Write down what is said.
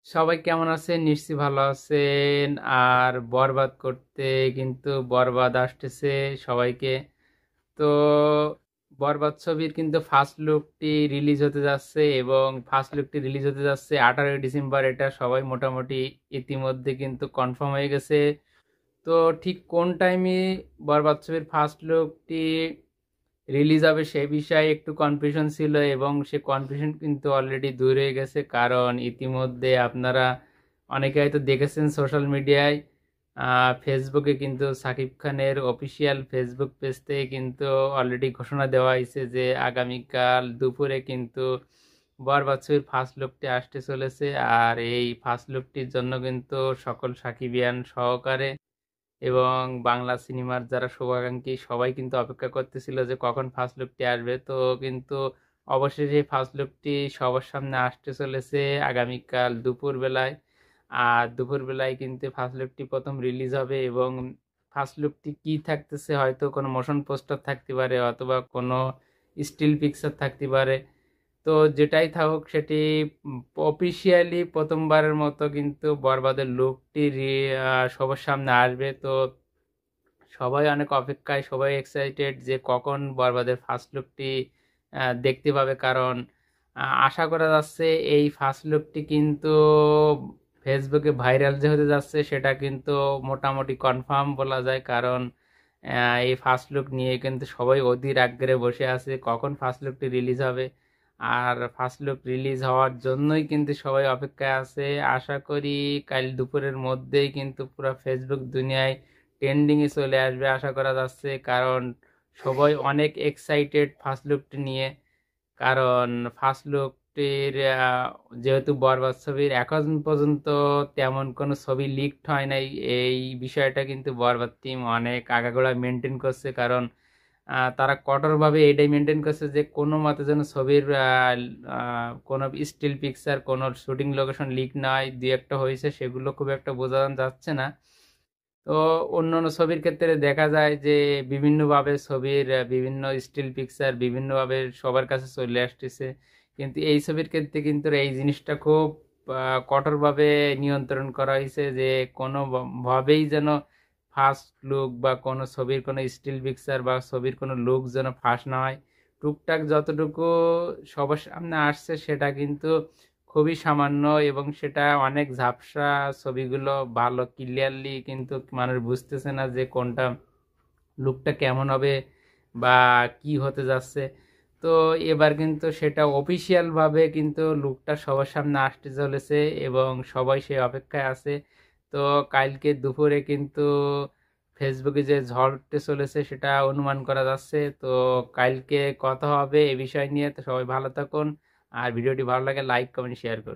সবাই কেমন আছেন? নিশ্চয়ই ভালো আছেন। আর বরবাদ করতে কিন্তু বরবাদ আসতেছে সবাইকে। তো বরবাদ ছবির কিন্তু ফার্স্ট লুকটি রিলিজ হতে যাচ্ছে, এবং ফার্স্ট লুকটি রিলিজ হতে যাচ্ছে 18ই ডিসেম্বর। এটা সবাই মোটামুটি ইতিমধ্যে কিন্তু কনফার্ম হয়ে গেছে। তো ঠিক কোন টাইমে বরবাদ ছবির ফার্স্ট লুকটি রিলিজ হবে সে বিষয়ে একটু কনফিউশন ছিল, এবং সে কনফিউশন কিন্তু অলরেডি দূর হয়ে গেছে। কারণ ইতিমধ্যে আপনারা অনেকে হয়তো দেখেছেন সোশ্যাল মিডিয়ায়, ফেসবুকে কিন্তু সাকিব খানের অফিসিয়াল ফেসবুক পেজ থেকে কিন্তু অলরেডি ঘোষণা দেওয়া হয়েছে যে আগামীকাল দুপুরে কিন্তু বরবাদ ছবির ফার্স্ট লুকটি আসতে চলেছে। আর এই ফার্স্ট লুকটির জন্য কিন্তু সকল সাকিবিয়ান সহকারে এবং বাংলা সিনেমার যারা শুভাকাঙ্ক্ষী সবাই কিন্তু অপেক্ষা করতেছিল যে কখন ফার্স্ট লুকটি আসবে। তো কিন্তু অবশেষে ফার্স্ট লুকটি সবার সামনে আসতে চলেছে আগামীকাল দুপুরবেলায়। আর দুপুরবেলায় কিন্তু ফার্স্ট লুকটি প্রথম রিলিজ হবে, এবং ফার্স্ট লুকটি কি থাকতেছে, হয়তো কোনো মোশন পোস্টার থাকতে পারে অথবা কোনো স্টিল পিকচার থাকতে পারে। তো যেটাই থাকুক সেটি অফিসিয়ালি প্রথমবারের মতো কিন্তু বরবাদের লুকটি সবার সামনে আসবে। তো সবাই অনেক অপেক্ষায়, সবাই এক্সাইটেড যে কখন বরবাদের ফার্স্ট লুকটি দেখতে পাবে। কারণ আশা করা যাচ্ছে এই ফার্স্ট লুকটি কিন্তু ফেসবুকে ভাইরাল যে হতে যাচ্ছে সেটা কিন্তু মোটামুটি কনফার্ম বলা যায়। কারণ এই ফার্স্ট লুক নিয়ে কিন্তু সবাই অধীর আগ্রহে বসে আছে কখন ফার্স্ট লুকটি রিলিজ হবে। আর ফার্স্ট লুক রিলিজ হওয়ার জন্যই কিন্তু সবাই অপেক্ষায় আছে। আশা করি কাল দুপুরের মধ্যেই কিন্তু পুরো ফেসবুক দুনিয়ায় ট্রেন্ডিংয়ে চলে আসবে আশা করা যাচ্ছে। কারণ সবাই অনেক এক্সাইটেড ফার্স্ট লুকটি নিয়ে। কারণ ফার্স্ট লুকটির যেহেতু বরবাদ ছবির এখন পর্যন্ত তেমন কোনো ছবি লিকড হয় নাই, এই বিষয়টা কিন্তু বরবাদ টিম অনেক আগাগোড়া মেনটেন করছে। কারণ তারা কঠোরভাবে এটাই মেনটেন করছে যে কোনো মতে যেন ছবির কোনো স্টিল পিকচার, কোনো শুটিং লোকেশন লিক না হয়। দুই একটা হয়েছে, সেগুলো খুব একটা বোঝা যাচ্ছে না। তো অন্য অন্য ছবির ক্ষেত্রে দেখা যায় যে বিভিন্নভাবে ছবির বিভিন্ন স্টিল পিকচার বিভিন্নভাবে সবার কাছে চলে আসতেছে, কিন্তু এই ছবির ক্ষেত্রে কিন্তু এই জিনিসটা খুব কঠোরভাবে নিয়ন্ত্রণ করা হয়েছে যে কোনো ভাবেই যেন ফার্স্ট লুক বা কোনো ছবির কোনো স্টিল পিকচার বা ছবির কোনো লুক যেন ফাঁস না হয়। টুকটাক যতটুকু সবার সামনে আসছে সেটা কিন্তু খুবই সামান্য, এবং সেটা অনেক ঝাপসা। ছবিগুলো ভালো ক্লিয়ারলি কিন্তু মানুষ বুঝতেছে না যে কোনটা লুকটা কেমন হবে বা কি হতে যাচ্ছে। তো এবার কিন্তু সেটা অফিসিয়াল ভাবে কিন্তু লুকটা সবার সামনে আসতে চলেছে, এবং সবাই সে অপেক্ষায় আছে। তো কালকে দুপুরে কিন্তু ফেসবুকে যে ঝড় উঠতে চলেছে সেটা অনুমান করা যাচ্ছে। তো কালকে কথা হবে এ বিষয় নিয়ে। তো সবাই ভালো থাকুন, আর ভিডিওটি ভালো লাগে লাইক কমেন্ট শেয়ার করুন।